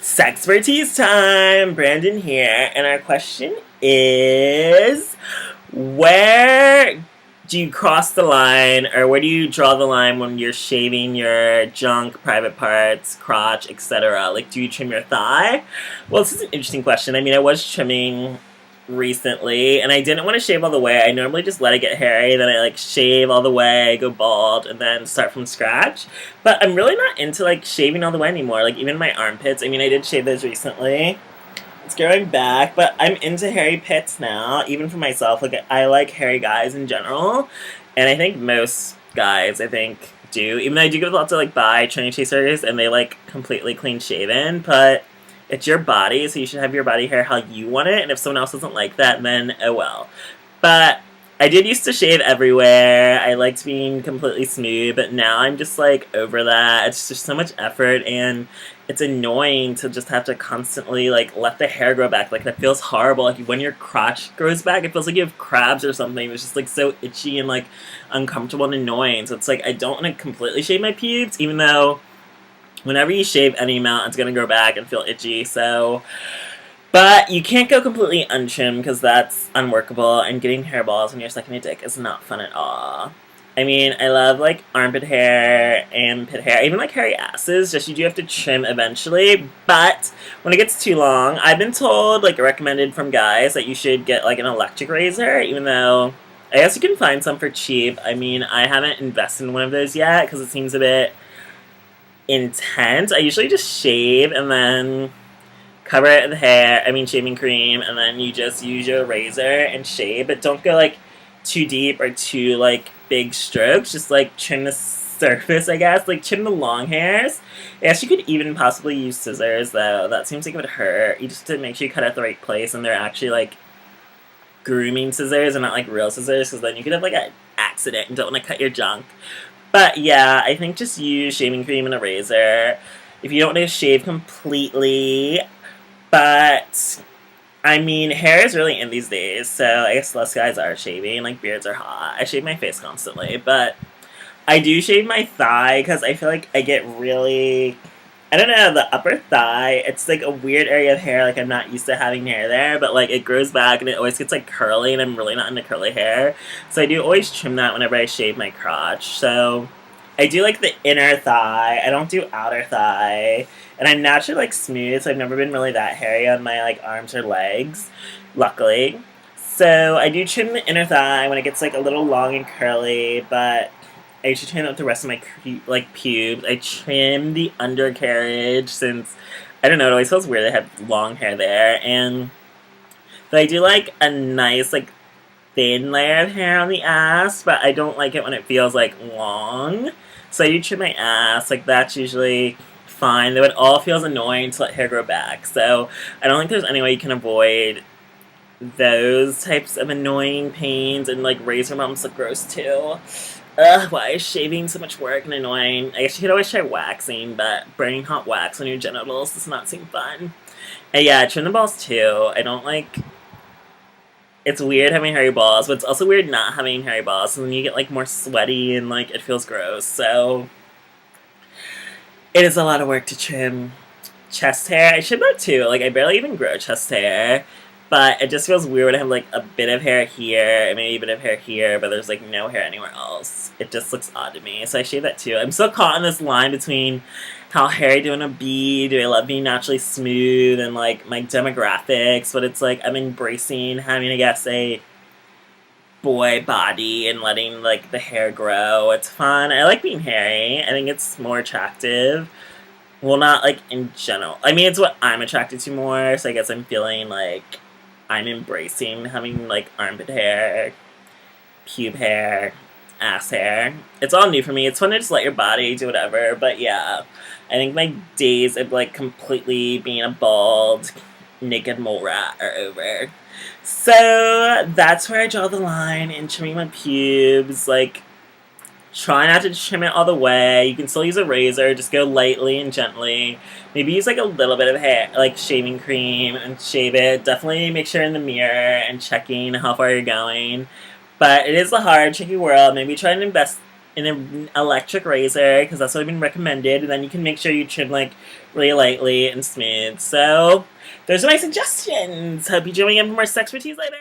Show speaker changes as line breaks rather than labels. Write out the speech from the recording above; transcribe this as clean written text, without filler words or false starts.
SexxPerTease time! Brandon here, and our question is where do you cross the line, or where do you draw the line when you're shaving your junk, private parts, crotch, etc.? Like, do you trim your thigh? Well, this is an interesting question. I mean, I was trimming recently, and I didn't want to shave all the way. I normally just let it get hairy, then I like shave all the way, go bald, and then start from scratch. But I'm really not into like shaving all the way anymore. Like even my armpits. I mean, I did shave those recently. It's growing back, but I'm into hairy pits now, even for myself. Like I like hairy guys in general, and I think most guys, I think, do. Even though I do get lots of like bi tranny chasers, and they like completely clean shaven, but it's your body, so you should have your body hair how you want it, and if someone else doesn't like that, then oh well. But I did used to shave everywhere. I liked being completely smooth, but now I'm just like over that. It's just so much effort, and it's annoying to just have to constantly like let the hair grow back. Like that feels horrible. Like when your crotch grows back, it feels like you have crabs or something. It's just like so itchy and like uncomfortable and annoying. So it's like I don't want to completely shave my pubes, even though whenever you shave any amount, it's going to grow back and feel itchy, so. But you can't go completely untrimmed because that's unworkable, and getting hairballs when you're sucking a dick is not fun at all. I mean, I love, like, armpit hair and pit hair, even, like, hairy asses, just you do have to trim eventually, but when it gets too long, I've been told, like, recommended from guys that you should get, like, an electric razor, even though I guess you can find some for cheap. I mean, I haven't invested in one of those yet because it seems a bit intense. I usually just shave and then cover it with hair, shaving cream, and then you just use your razor and shave, but don't go like too deep or too like big strokes, just like trim the surface, I guess, like trim the long hairs. I guess you could even possibly use scissors though, that seems like it would hurt. You just have to make sure you cut at the right place and they're actually like grooming scissors and not like real scissors, because then you could have like an accident and don't want to cut your junk. But yeah, I think just use shaving cream and a razor if you don't want to shave completely. But, I mean, hair is really in these days, so I guess less guys are shaving. Like, beards are hot. I shave my face constantly, but I do shave my thigh because I feel like I get really, I don't know, the upper thigh, it's like a weird area of hair. Like, I'm not used to having hair there, but like it grows back and it always gets like curly, and I'm really not into curly hair. So I do always trim that whenever I shave my crotch. So I do like the inner thigh. I don't do outer thigh. And I'm naturally like smooth, so I've never been really that hairy on my like arms or legs, luckily. So I do trim the inner thigh when it gets like a little long and curly, but I usually trim out the rest of my like pubes. I trim the undercarriage since I don't know, it always feels weird to have long hair there. And but I do like a nice like thin layer of hair on the ass, but I don't like it when it feels like long. So I do trim my ass, like that's usually fine. Though it all feels annoying to let hair grow back. So I don't think there's any way you can avoid those types of annoying pains, and like razor bumps look gross too. Ugh, why is shaving so much work and annoying? I guess you could always try waxing, but burning hot wax on your genitals does not seem fun. And yeah, trim the balls too. I don't like. It's weird having hairy balls, but it's also weird not having hairy balls, and then you get like more sweaty and like it feels gross. So it is a lot of work to trim chest hair. I trim that too. Like I barely even grow chest hair, but it just feels weird when I have like a bit of hair here and maybe a bit of hair here, but there's like no hair anywhere else. It just looks odd to me. So I shave that too. I'm so caught in this line between how hairy do I want to be? Do I love being naturally smooth and like my demographics? But it's like I'm embracing having, I guess, a boy body and letting like the hair grow. It's fun. I like being hairy. I think it's more attractive. Well, not like in general. I mean, it's what I'm attracted to more, so I guess I'm feeling like I'm embracing having like armpit hair, pube hair, ass hair. It's all new for me. It's fun to just let your body do whatever, but yeah. I think my days of like completely being a bald, naked mole rat are over. So that's where I draw the line in trimming my pubes. Like, try not to trim it all the way. You can still use a razor, just go lightly and gently. Maybe use like a little bit of hair, like shaving cream, and shave it. Definitely make sure in the mirror and checking how far you're going. But it is a hard, tricky world. Maybe try and an electric razor, because that's what I've been recommended, and then you can make sure you trim, like, really lightly and smooth. So, those are my suggestions. Hope you join me in for more SexxxPerTease later.